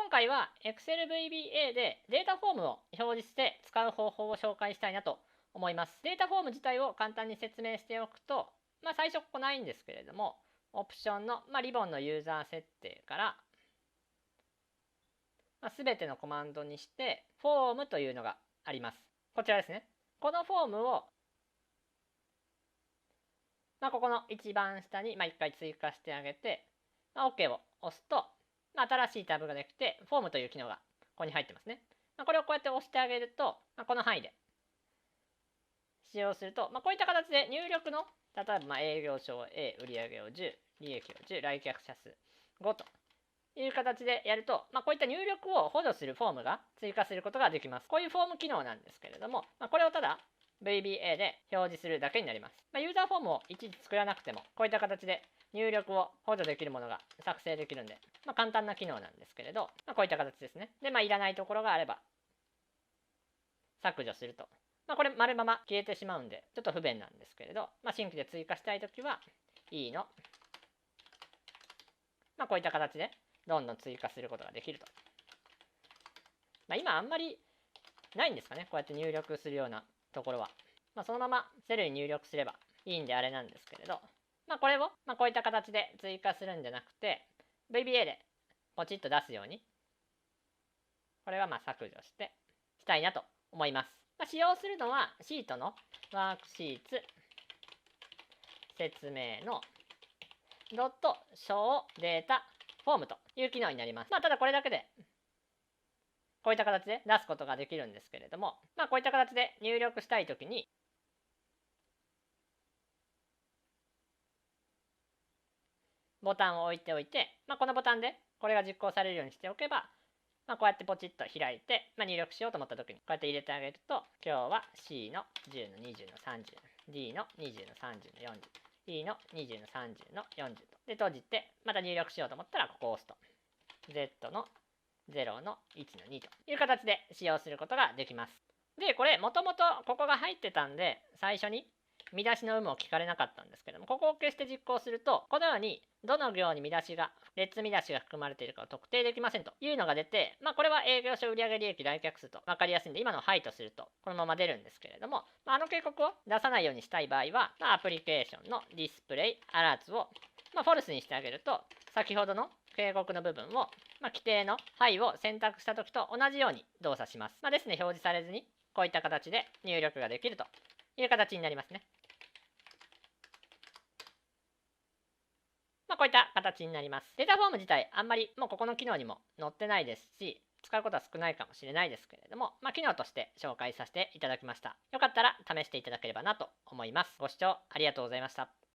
今回は Excel VBA でデータフォームを表示して使う方法を紹介したいなと思います。データフォーム自体を簡単に説明しておくと、最初ここないんですけれども、オプションの、リボンのユーザー設定から、全てのコマンドにしてフォームというのがあります。こちらですね。このフォームを、ここの一番下に1回追加してあげて、OK を押すと、新しいタブができて、フォームという機能がここに入ってますね。これをこうやって押してあげると、この範囲で使用すると、こういった形で入力の、例えば営業所を A、売上を10、利益を10、来客者数5という形でやると、こういった入力を補助するフォームが追加することができます。こういうフォーム機能なんですけれども、これをただ VBA で表示するだけになります。ユーザーフォームをいちいち作らなくても、こういった形で入力を補助できるものが作成できるんで、簡単な機能なんですけれど、こういった形ですね。で、いらないところがあれば削除すると。これ丸まま消えてしまうんで、ちょっと不便なんですけれど、新規で追加したいときは、いいの。こういった形でどんどん追加することができると。今あんまりないんですかね、こうやって入力するようなところは。そのままセルに入力すればいいんであれなんですけれど、これを、こういった形で追加するんじゃなくて、VBA でポチッと出すように、これは削除したいなと思います。使用するのはシートのワークシーツ説明のドット小データフォームという機能になります。ただこれだけでこういった形で出すことができるんですけれども、こういった形で入力したいときに、ボタンを置いておいて、このボタンでこれが実行されるようにしておけば、こうやってポチッと開いて、入力しようと思ったときにこうやって入れてあげると、今日は C の10の20の30、D の20の30の40、E の20の30の40と。で、閉じて、また入力しようと思ったらここを押すと。Z の0の1の2という形で使用することができます。で、これもともとここが入ってたんで、最初に見出しの有無を聞かれなかったんですけども、ここを消して実行すると、このようにどの行に見出しが、列見出しが含まれているかを特定できませんというのが出て、これは営業所売上利益来客数と分かりやすいんで、今のはいとするとこのまま出るんですけれども、警告を出さないようにしたい場合は、アプリケーションのディスプレイアラーツを、フォルスにしてあげると、先ほどの警告の部分を、規定のはいを選択した時と同じように動作します。ですね、表示されずにこういった形で入力ができるという形になりますね。こういった形になります。データフォーム自体あんまりもうここの機能にも載ってないですし、使うことは少ないかもしれないですけれども、機能として紹介させていただきました。よかったら試していただければなと思います。ご視聴ありがとうございました。